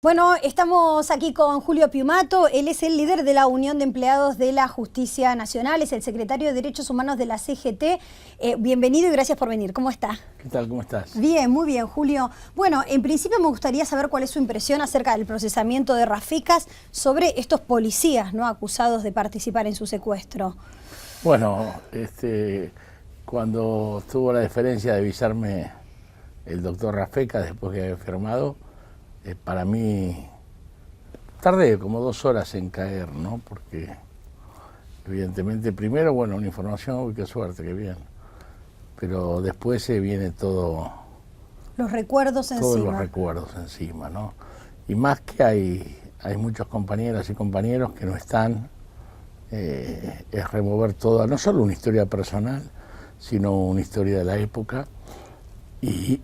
Bueno, estamos aquí con Julio Piumato. Él es el líder de la Unión de Empleados de la Justicia Nacional, es el secretario de Derechos Humanos de la CGT. Bienvenido y gracias por venir. ¿Cómo está? ¿Qué tal? ¿Cómo estás? Bien, muy bien, Julio. Bueno, en principio me gustaría saber cuál es su impresión acerca del procesamiento de Rafecas sobre estos policías, ¿no?, acusados de participar en su secuestro. Bueno, cuando tuvo la deferencia de avisarme el doctor Rafecas después que había firmado, para mí tardé como 2 horas en caer, ¿no? Porque evidentemente primero, bueno, una información, uy, qué suerte, qué bien, pero después se viene todo... Los recuerdos encima. Todos los recuerdos encima, ¿no? Y más que hay muchos compañeras y compañeros que no están, es remover toda, no solo una historia personal, sino una historia de la época, y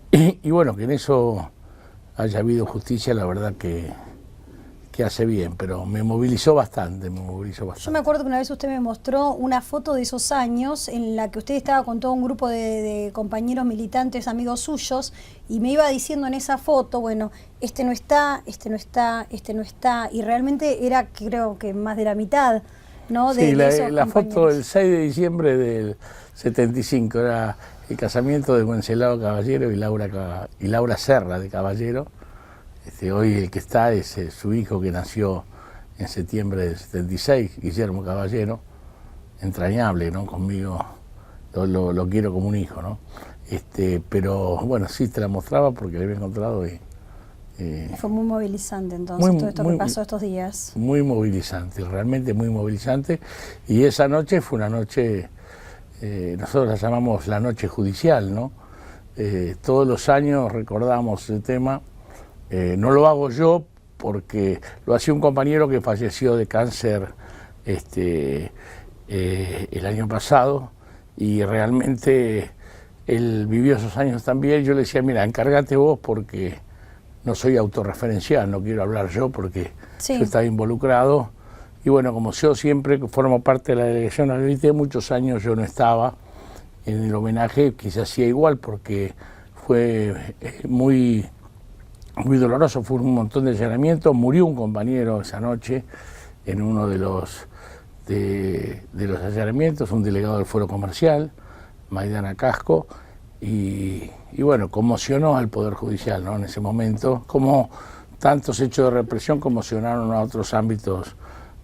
bueno, que en eso haya habido justicia, la verdad que hace bien, pero me movilizó bastante, Yo me acuerdo que una vez usted me mostró una foto de esos años en la que usted estaba con todo un grupo de compañeros militantes, amigos suyos, y me iba diciendo en esa foto, bueno, este no está, este no está, este no está, y realmente era, creo que más de la mitad, ¿no? Sí, de la foto del 6 de diciembre del 75, era el casamiento de Wenceslao Caballero y Laura Serra de Caballero. Hoy el que está es su hijo, que nació en septiembre del 76, Guillermo Caballero, entrañable, ¿no? Conmigo lo quiero como un hijo, ¿no? Pero bueno, sí te la mostraba porque la había encontrado y fue muy movilizante entonces todo esto que pasó estos días. Muy movilizante, realmente muy movilizante. Y esa noche fue una noche, nosotros la llamamos la noche judicial, ¿no? Todos los años recordamos el tema. No lo hago yo porque lo hacía un compañero que falleció de cáncer el año pasado, y realmente él vivió esos años también. Yo le decía, mira, encárgate vos porque no soy autorreferencial, no quiero hablar yo porque sí, yo estaba involucrado. Y bueno, como yo siempre formo parte de la delegación al Elite, muchos años yo no estaba en el homenaje, que se hacía igual porque fue muy doloroso, fue un montón de allanamientos. Murió un compañero esa noche en uno de los allanamientos, un delegado del Foro Comercial, Maidana Casco, y bueno, conmocionó al Poder Judicial, ¿no? En ese momento, como tantos hechos de represión conmocionaron a otros ámbitos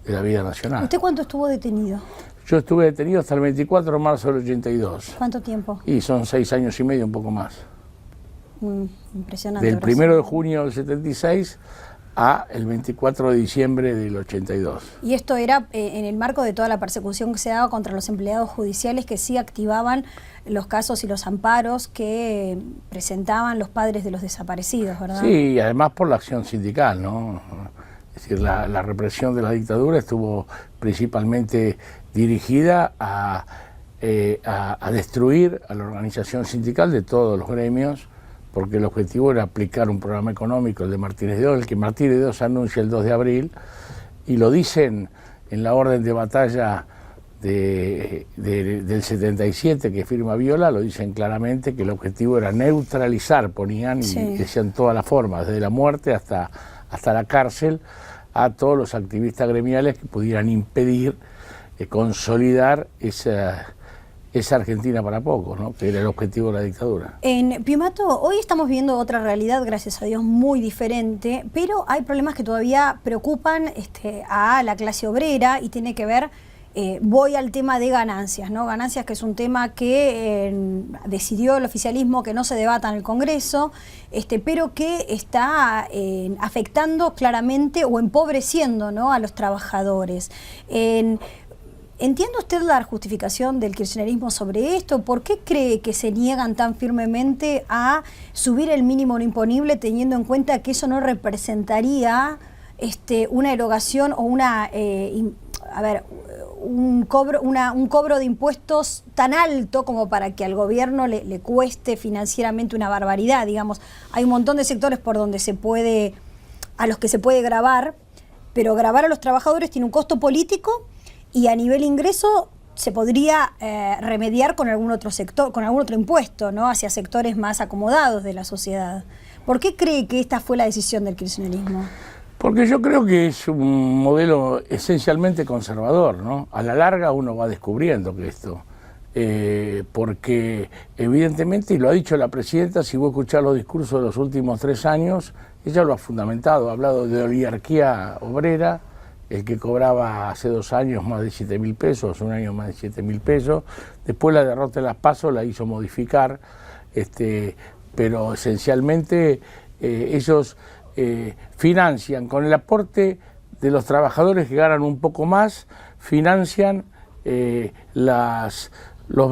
de la vida nacional. ¿Usted cuánto estuvo detenido? Yo estuve detenido hasta el 24 de marzo del 82. ¿Cuánto tiempo? Y son 6 años y medio, un poco más. Impresionante. Del 1 de junio del 76 a el 24 de diciembre del 82. Y esto era en el marco de toda la persecución que se daba contra los empleados judiciales que sí activaban los casos y los amparos que presentaban los padres de los desaparecidos, ¿verdad? Sí, y además por la acción sindical, ¿no? Es decir, la represión de la dictadura estuvo principalmente dirigida a destruir a la organización sindical de todos los gremios, porque el objetivo era aplicar un programa económico, el de Martínez de Oz, el que Martínez de Oz anuncia el 2 de abril, y lo dicen en la orden de batalla del 77 que firma Viola, lo dicen claramente que el objetivo era neutralizar, ponían, sí, y decían todas las formas, desde la muerte hasta la cárcel, a todos los activistas gremiales que pudieran impedir consolidar esa Argentina para pocos, ¿no? Que era el objetivo de la dictadura. En Piumato, hoy estamos viendo otra realidad, gracias a Dios, muy diferente, pero hay problemas que todavía preocupan a la clase obrera, y tiene que ver, voy al tema de ganancias, ¿no? Ganancias, que es un tema que decidió el oficialismo que no se debata en el Congreso, pero que está afectando claramente o empobreciendo, ¿no?, a los trabajadores. ¿Entiende usted la justificación del kirchnerismo sobre esto? ¿Por qué cree que se niegan tan firmemente a subir el mínimo no imponible, teniendo en cuenta que eso no representaría una erogación o un cobro de impuestos tan alto como para que al gobierno le cueste financieramente una barbaridad? Digamos, hay un montón de sectores a los que se puede gravar, pero gravar a los trabajadores tiene un costo político, y a nivel ingreso se podría remediar con algún otro sector, con algún otro impuesto, ¿no?, hacia sectores más acomodados de la sociedad. ¿Por qué cree que esta fue la decisión del kirchnerismo? Porque yo creo que es un modelo esencialmente conservador, ¿no? A la larga uno va descubriendo que esto, porque evidentemente, y lo ha dicho la presidenta, si vos escuchás los discursos de los últimos 3 años, ella lo ha fundamentado, ha hablado de oligarquía obrera, el que cobraba hace 2 años más de 7.000 pesos, un año más de 7.000 pesos, después la derrota de las PASO la hizo modificar, pero esencialmente ellos financian con el aporte de los trabajadores que ganan un poco más, financian los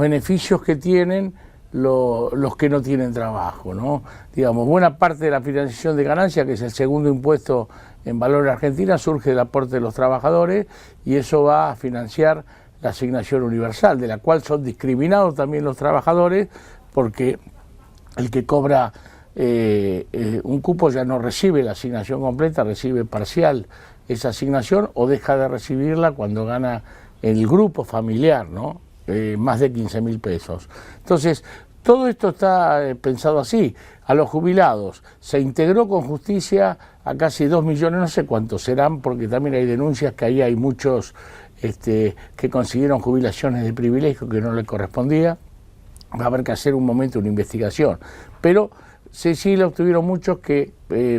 beneficios que tienen los que no tienen trabajo, ¿no? Digamos, buena parte de la financiación de ganancia, que es el segundo impuesto en valor en Argentina, surge del aporte de los trabajadores y eso va a financiar la asignación universal, de la cual son discriminados también los trabajadores, porque el que cobra un cupo ya no recibe la asignación completa, recibe parcial esa asignación o deja de recibirla cuando gana el grupo familiar, ¿no? Más de 15.000 pesos. Entonces, todo esto está pensado así. A los jubilados se integró con justicia a casi 2 millones, no sé cuántos serán, porque también hay denuncias que ahí hay muchos que consiguieron jubilaciones de privilegio que no les correspondía. Va a haber que hacer un momento una investigación. Pero sí lo obtuvieron muchos que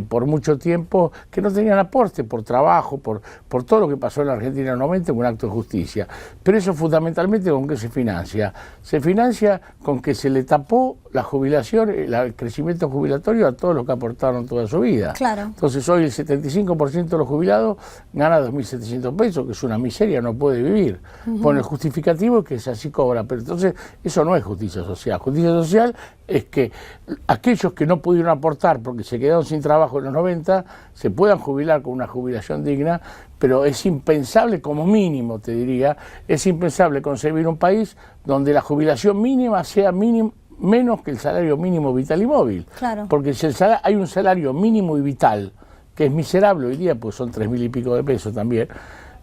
por mucho tiempo que no tenían aporte por trabajo, por todo lo que pasó en la Argentina en el 90, un acto de justicia. Pero eso fundamentalmente ¿con qué se financia? Se financia con que se le tapó la jubilación, el crecimiento jubilatorio a todos los que aportaron toda su vida. Claro. Entonces hoy el 75% de los jubilados gana 2.700 pesos, que es una miseria, no puede vivir. Con el justificativo que es así cobra. Pero entonces eso no es justicia social. Justicia social es que aquellos que no pudieron aportar porque se quedaron sin trabajo en los 90, se puedan jubilar con una jubilación digna, pero es impensable, como mínimo te diría, es impensable concebir un país donde la jubilación mínima sea menos que el salario mínimo vital y móvil. Claro. Porque si hay un salario mínimo y vital, que es miserable hoy día, pues son 3.000 y pico de pesos también,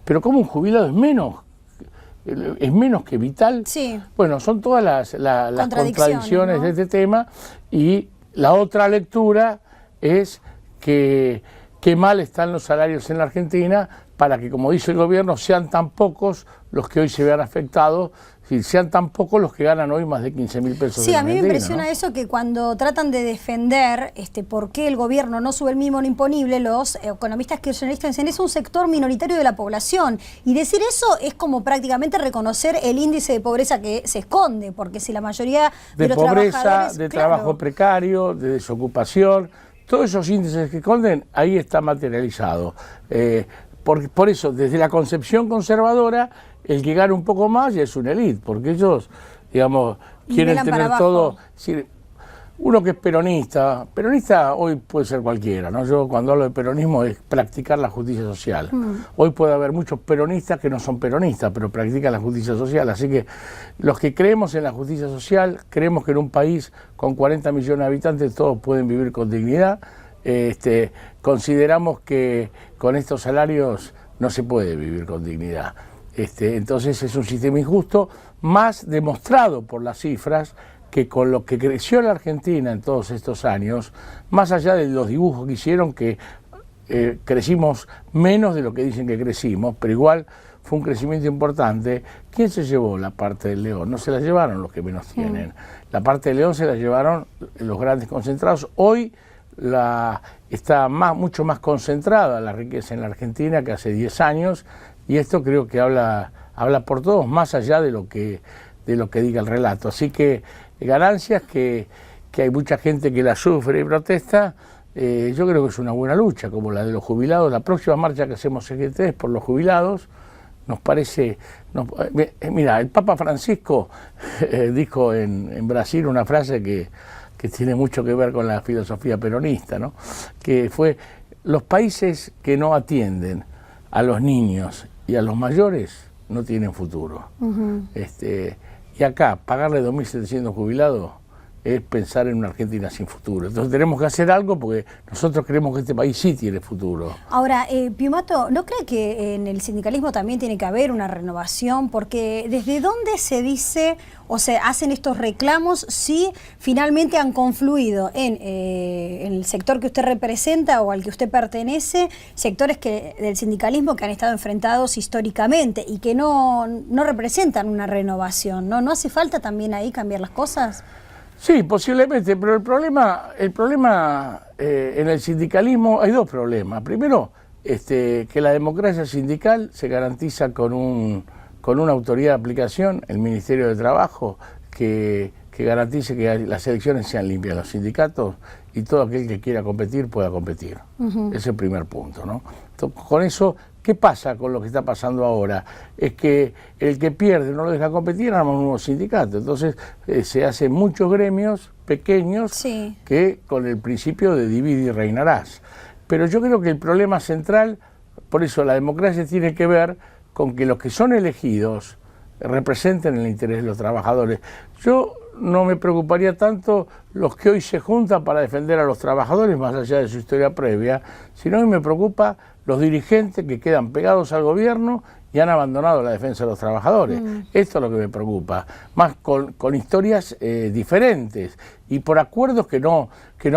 pero como un jubilado es menos que vital. Sí. Bueno, son todas las contradicciones, ¿no?, de este tema. Y la otra lectura es que qué mal están los salarios en la Argentina para que, como dice el gobierno, sean tan pocos los que hoy se vean afectados, si sean tan pocos los que ganan hoy más de 15.000 pesos. Sí, a mí me impresiona, ¿no?, eso, que cuando tratan de defender por qué el gobierno no sube el mínimo imponible, los economistas kirchneristas dicen es un sector minoritario de la población. Y decir eso es como prácticamente reconocer el índice de pobreza que se esconde, porque si la mayoría de los pobreza, trabajadores... de claro, trabajo precario, de desocupación, todos esos índices que esconden, ahí está materializado. Por eso, desde la concepción conservadora, el que gana un poco más ya es una élite, porque ellos, digamos, quieren tener todo. Decir, uno que es peronista hoy puede ser cualquiera, ¿no? Yo cuando hablo de peronismo es practicar la justicia social. Hoy puede haber muchos peronistas que no son peronistas, pero practican la justicia social. Así que los que creemos en la justicia social, creemos que en un país con 40 millones de habitantes todos pueden vivir con dignidad. Consideramos que con estos salarios no se puede vivir con dignidad. Entonces es un sistema injusto, más demostrado por las cifras, que con lo que creció la Argentina en todos estos años, más allá de los dibujos que hicieron, que crecimos menos de lo que dicen que crecimos, pero igual fue un crecimiento importante. ¿Quién se llevó la parte del león? No se la llevaron los que menos tienen. La parte del león se la llevaron los grandes concentrados. Hoy está mucho más concentrada la riqueza en la Argentina que hace 10 años, y esto creo que habla por todos, más allá de lo que diga el relato. Así que ganancias que hay mucha gente que la sufre y protesta, yo creo que es una buena lucha, como la de los jubilados. La próxima marcha que hacemos en G3 por los jubilados nos parece... mira, el Papa Francisco dijo en Brasil una frase que tiene mucho que ver con la filosofía peronista, ¿no?, que fue: los países que no atienden a los niños y a los mayores no tienen futuro. Y acá, pagarle 2.700 jubilados es pensar en una Argentina sin futuro. Entonces tenemos que hacer algo porque nosotros creemos que este país sí tiene futuro. Ahora, Piumato, ¿no cree que en el sindicalismo también tiene que haber una renovación? Porque ¿desde dónde se dice o se hacen estos reclamos si finalmente han confluido en el sector que usted representa o al que usted pertenece, sectores del sindicalismo que han estado enfrentados históricamente y que no representan una renovación, ¿no? ¿No hace falta también ahí cambiar las cosas? Sí, posiblemente, pero el problema en el sindicalismo hay dos problemas. Primero, que la democracia sindical se garantiza con una autoridad de aplicación, el Ministerio de Trabajo, que garantice que las elecciones sean limpias, los sindicatos y todo aquel que quiera competir pueda competir. Ese es el primer punto, ¿no? Entonces, con eso, ¿qué pasa con lo que está pasando ahora? Es que el que pierde no lo deja competir, arma un nuevo sindicato. Entonces se hacen muchos gremios pequeños sí, que con el principio de divide y reinarás. Pero yo creo que el problema central, por eso la democracia tiene que ver con que los que son elegidos representen el interés de los trabajadores. Yo no me preocuparía tanto los que hoy se juntan para defender a los trabajadores, más allá de su historia previa, sino que me preocupa los dirigentes que quedan pegados al gobierno y han abandonado la defensa de los trabajadores. Esto es lo que me preocupa, más con historias diferentes y por acuerdos que no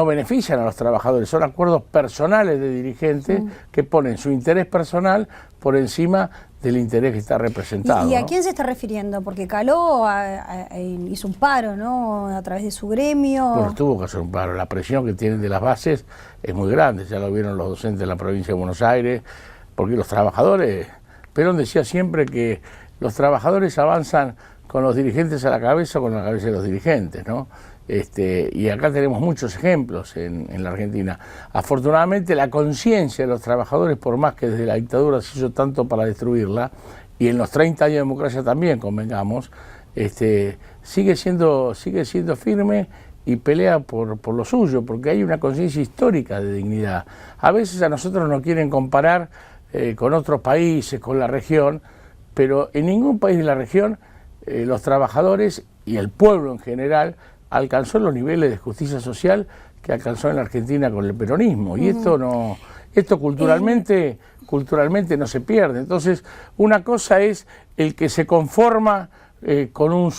benefician a los trabajadores, son acuerdos personales de dirigentes que ponen su interés personal por encima del interés que está representado. ¿Y a quién se está refiriendo? Porque Caló hizo un paro, ¿no?, a través de su gremio. Bueno, tuvo que hacer un paro. La presión que tienen de las bases es muy grande, ya lo vieron los docentes de la provincia de Buenos Aires, porque los trabajadores, Perón decía siempre que los trabajadores avanzan con los dirigentes a la cabeza o con la cabeza de los dirigentes, ¿no? Y acá tenemos muchos ejemplos en la Argentina. Afortunadamente la conciencia de los trabajadores, por más que desde la dictadura se hizo tanto para destruirla, y en los 30 años de democracia también, convengamos, sigue siendo firme y pelea por lo suyo, porque hay una conciencia histórica de dignidad. A veces a nosotros nos quieren comparar con otros países, con la región, pero en ningún país de la región los trabajadores y el pueblo en general alcanzó los niveles de justicia social que alcanzó en la Argentina con el peronismo, y esto culturalmente no se pierde. Entonces, una cosa es el que se conforma con un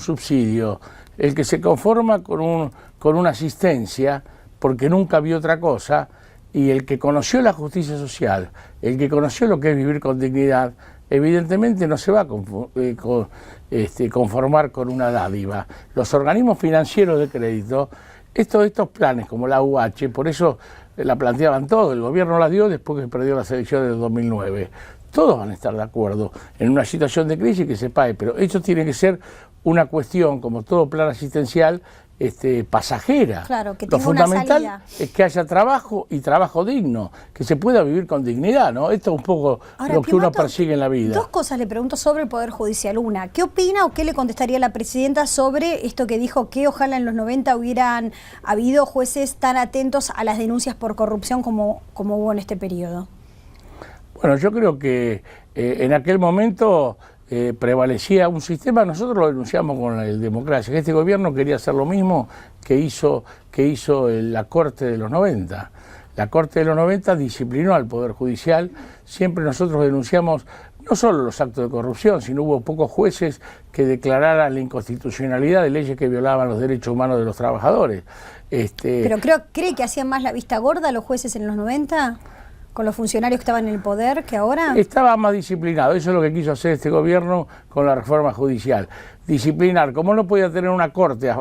subsidio, el que se conforma con una asistencia, porque nunca vio otra cosa, y el que conoció la justicia social, el que conoció lo que es vivir con dignidad, evidentemente no se va a conformar con una dádiva. Los organismos financieros de crédito, estos planes como la UH, por eso la planteaban todos, el gobierno la dio después que perdió las elecciones del 2009. Todos van a estar de acuerdo en una situación de crisis que se pague, pero esto tiene que ser una cuestión, como todo plan asistencial, pasajera. Claro, que lo tenga una fundamental salida. Es que haya trabajo y trabajo digno, que se pueda vivir con dignidad, ¿no? Esto es un poco Ahora, lo que uno Piumato, persigue en la vida. Dos cosas le pregunto sobre el Poder Judicial. Una, ¿qué opina o qué le contestaría la presidenta sobre esto que dijo que ojalá en los 90 hubieran habido jueces tan atentos a las denuncias por corrupción como hubo en este periodo? Bueno, yo creo que en aquel momento prevalecía un sistema, nosotros lo denunciamos con la democracia, que este gobierno quería hacer lo mismo que hizo la Corte de los 90. La Corte de los 90 disciplinó al Poder Judicial, siempre nosotros denunciamos no solo los actos de corrupción, sino hubo pocos jueces que declararan la inconstitucionalidad de leyes que violaban los derechos humanos de los trabajadores. ¿Pero cree que hacían más la vista gorda los jueces en los 90? ¿Con los funcionarios que estaban en el poder que ahora? Estaba más disciplinado, eso es lo que quiso hacer este gobierno con la reforma judicial. Disciplinar, como no podía tener una corte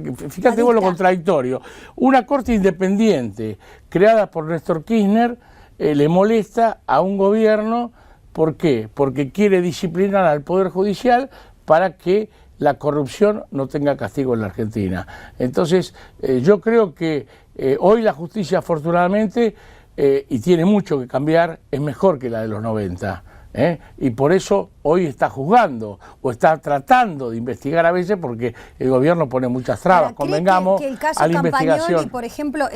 que, fíjate vos lo contradictorio, una corte independiente creada por Néstor Kirchner le molesta a un gobierno, ¿por qué? Porque quiere disciplinar al Poder Judicial para que la corrupción no tenga castigo en la Argentina. Entonces, yo creo que hoy la justicia, afortunadamente, y tiene mucho que cambiar, es mejor que la de los 90. Y por eso hoy está juzgando o está tratando de investigar a veces porque el gobierno pone muchas trabas, convengamos, que el caso a la investigación. Campagnoli, por ejemplo,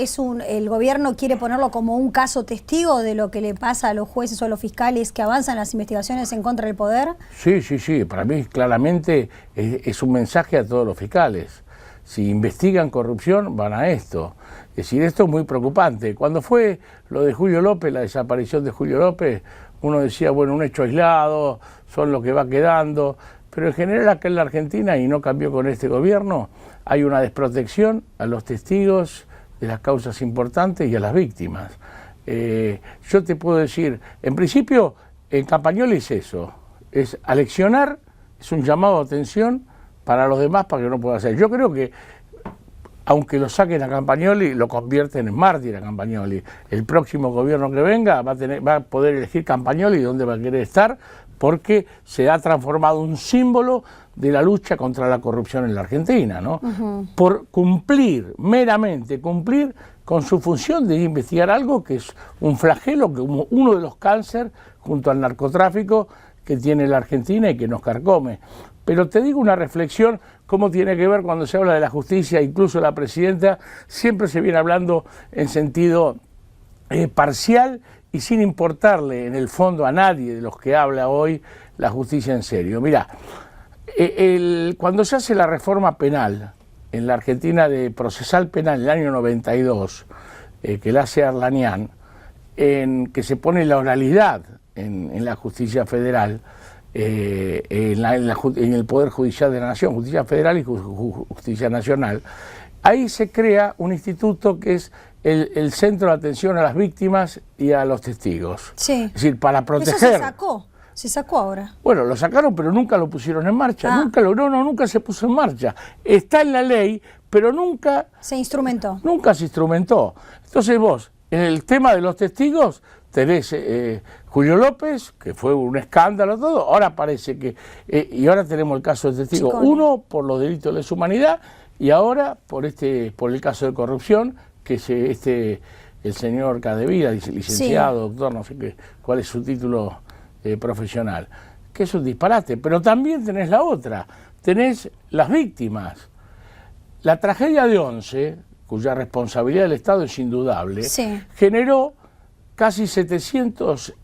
el gobierno quiere ponerlo como un caso testigo de lo que le pasa a los jueces o a los fiscales que avanzan las investigaciones en contra del poder? Sí, para mí claramente es un mensaje a todos los fiscales. si investigan corrupción, van a esto. Es decir, esto es muy preocupante. Cuando fue lo de Julio López, la desaparición de Julio López, uno decía, bueno, un hecho aislado, son lo que va quedando, pero en general acá en la Argentina, y no cambió con este gobierno, hay una desprotección a los testigos de las causas importantes y a las víctimas. Yo te puedo decir, en principio, en Campagnoli es eso, es aleccionar, es un llamado de atención para los demás para que no pueda hacer. Yo creo que, aunque lo saquen a Campagnoli, lo convierten en mártir a Campagnoli. El próximo gobierno que venga va a poder elegir Campagnoli dónde va a querer estar, porque se ha transformado un símbolo de la lucha contra la corrupción en la Argentina, ¿no? Por cumplir, meramente cumplir con su función de investigar algo que es un flagelo, que uno de los cánceres junto al narcotráfico que tiene la Argentina y que nos carcome. Pero te digo una reflexión, cómo tiene que ver cuando se habla de la justicia, incluso la presidenta, siempre se viene hablando en sentido parcial y sin importarle en el fondo a nadie de los que habla hoy la justicia en serio. Mirá, cuando se hace la reforma penal en la Argentina de procesal penal en el año 92, que la hace Arlanian, en que se pone la oralidad en la justicia federal, en el Poder Judicial de la Nación, Justicia Federal y Justicia Nacional, ahí se crea un instituto que es el Centro de Atención a las Víctimas y a los Testigos. Sí. Es decir, para proteger... Eso se sacó ahora. Bueno, lo sacaron, pero nunca lo pusieron en marcha. Nunca se puso en marcha. Está en la ley, pero nunca... Se instrumentó. Nunca se instrumentó. Entonces vos, en el tema de los testigos, tenés Julio López, que fue un escándalo todo, ahora parece que... y ahora tenemos el caso del testigo, uno por los delitos de lesa humanidad, y ahora por el caso de corrupción, que es el señor Cadevila, licenciado, doctor, no sé qué, cuál es su título profesional, que es un disparate. Pero también tenés la otra, tenés las víctimas. La tragedia de Once, cuya responsabilidad del Estado es indudable, generó casi 700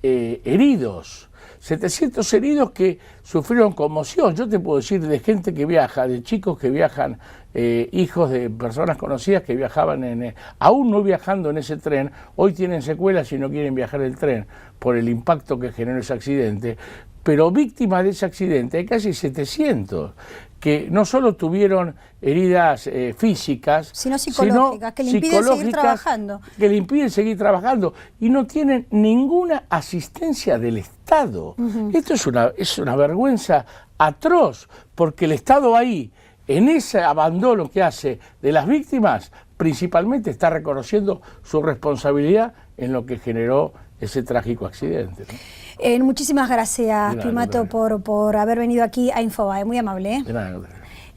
heridos. 700 heridos que sufrieron conmoción. Yo te puedo decir de gente que viaja, de chicos que viajan, hijos de personas conocidas que viajaban, aún no viajando en ese tren, hoy tienen secuelas y no quieren viajar el tren por el impacto que generó ese accidente. Pero víctimas de ese accidente hay casi 700, que no solo tuvieron heridas físicas, sino psicológicas, que le impiden seguir trabajando. Que le impiden seguir trabajando y no tienen ninguna asistencia del Estado. Esto es una vergüenza atroz, porque el Estado ahí, en ese abandono que hace de las víctimas, principalmente está reconociendo su responsabilidad en lo que generó ese trágico accidente, ¿no? Muchísimas gracias, Primato, por haber venido aquí a Infobae. Muy amable. De nada.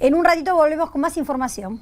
En un ratito volvemos con más información.